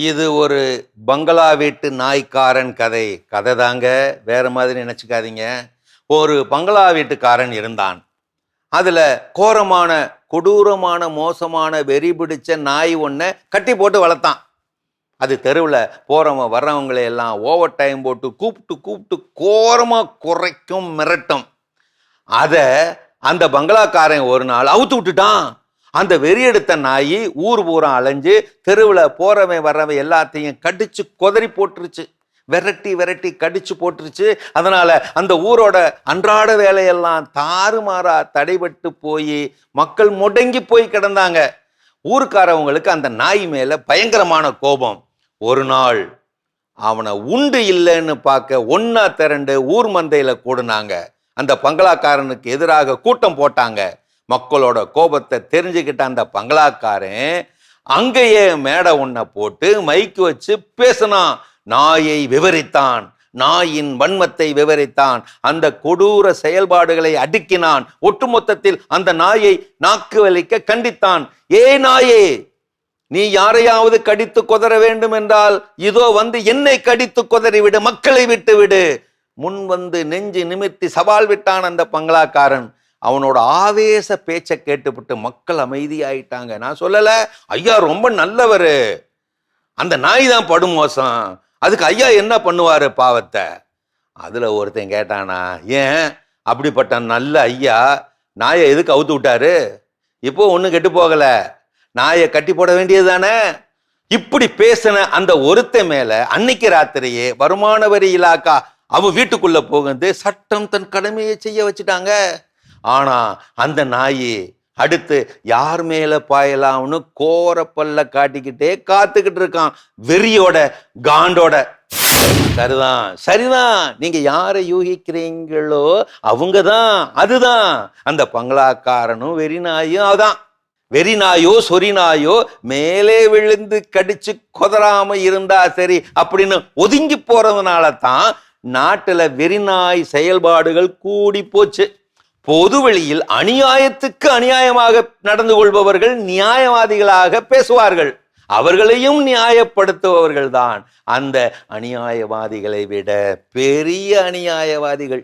இது ஒரு பங்களா வீட்டு நாய்க்காரன் கதை. கதை தாங்க, வேற மாதிரி நினைச்சுக்காதீங்க. ஒரு பங்களா வீட்டுக்காரன் இருந்தான். அதுல கோரமான, கொடூரமான, மோசமான, வெறி பிடிச்ச நாய் ஒன்ன கட்டி போட்டு வளர்த்தான். அது தெருவில் போறவங்க வர்றவங்களை எல்லாம் ஓவர் டைம் போட்டு கூப்பிட்டு கூப்பிட்டு கோரமா குறைக்கும், மிரட்டும். அத அந்த பங்களாக்காரன் ஒரு நாள் அவுத்து விட்டுட்டான். அந்த வெறி எடுத்த நாய் ஊர் பூரா அலைஞ்சு தெருவில் போறவன் வர்றவன் எல்லாத்தையும் கடிச்சு கொதறி போட்டுருச்சு. விரட்டி விரட்டி கடிச்சு போட்டுருச்சு. அதனால அந்த ஊரோட அன்றாட வேலையெல்லாம் தாறுமாறா தடைபட்டு போய் மக்கள் முடங்கி போய் கிடந்தாங்க. ஊருக்காரவங்களுக்கு அந்த நாய் மேல பயங்கரமான கோபம். ஒரு நாள் அவனை உண்டு இல்லைன்னு பார்க்க ஒன்னா திரண்டு ஊர் மந்தையில கூடுனாங்க. அந்த பங்களாக்காரனுக்கு எதிராக கூட்டம் போட்டாங்க. மக்களோட கோபத்தை தெரிஞ்சுக்கிட்ட அந்த பங்களாக்காரன் அங்கேயே மேடை ஒன்ன போட்டு மைக்கு வச்சு பேசினான். நாயை விவரித்தான், நாயின் வன்மத்தை விவரித்தான், அந்த கொடூர செயல்பாடுகளை அடுக்கினான். ஒட்டுமொத்தத்தில் அந்த நாயை நாக்கு வலிக்க கண்டித்தான். ஏ நாயே, நீ யாரையாவது கடித்து கொதற வேண்டும் என்றால் இதோ வந்து என்னை கடித்து கொதறி விடு, மக்களை விட்டு விடு. முன் வந்து நெஞ்சு நிமிர்த்தி சவால் விட்டான் அந்த பங்களாக்காரன். அவனோட ஆவேச பேச்சை கேட்டுவிட்டு மக்கள் அமைதியாயிட்டாங்க. நான் சொல்லல, ஐயா ரொம்ப நல்லவரு, அந்த நாய் தான் படுமோசம், அதுக்கு ஐயா என்ன பண்ணுவாரு பாவத்தை. அதுல ஒருத்தன் கேட்டானா, ஏன் அப்படிப்பட்ட நல்ல ஐயா நாயை எதுக்கு அவுத்து விட்டாரு? இப்போ ஒன்னும் கெட்டு போகல, நாயை கட்டி போட வேண்டியது தானே. இப்படி பேசின அந்த ஒருத்தன் மேல அன்னைக்கு ராத்திரியே வருமான வரி இலாக்கா அவன் வீட்டுக்குள்ள போகுது சட்டம் தன் கடமையை செய்ய வச்சுட்டாங்க. ஆனா அந்த நாய் அடுத்து யார் மேல பாயலாம்னு கோர பல்ல காட்டிக்கிட்டே காத்துக்கிட்டு இருக்கான், வெறியோட காண்டோட. சரிதான் சரிதான், நீங்க யாரை யூகிக்கிறீங்களோ அவங்கதான், அதுதான் அந்த பங்களாக்காரனும் வெறி நாயும். அதான் வெறி நாயோ சொறி நாயோ மேலே விழுந்து கடிச்சு கொதறாம இருந்தா சரி அப்படின்னு ஒதுங்கி போறதுனால தான் நாட்டுல வெறிநாய் செயல்பாடுகள் கூடி போச்சு. பொதுவெளியில் அநியாயத்துக்கு அநியாயமாக நடந்து கொள்பவர்கள் நியாயவாதிகளாக பேசுவார்கள். அவர்களையும் நியாயப்படுத்துபவர்கள் தான் அந்த அநியாயவாதிகளை விட பெரிய அநியாயவாதிகள்.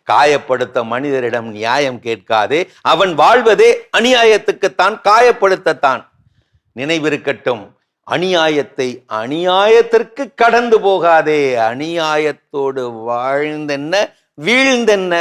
காயப்படுத்த மனிதரிடம் நியாயம் கேட்காதே, அவன் வாழ்வதே அநியாயத்துக்குத்தான், காயப்படுத்தத்தான். நினைவிருக்கட்டும், அநியாயத்தை அநியாயத்திற்கு கடந்து போகாதே. அநியாயத்தோடு வாழ்ந்தென்ன வீழ்ந்தென்ன.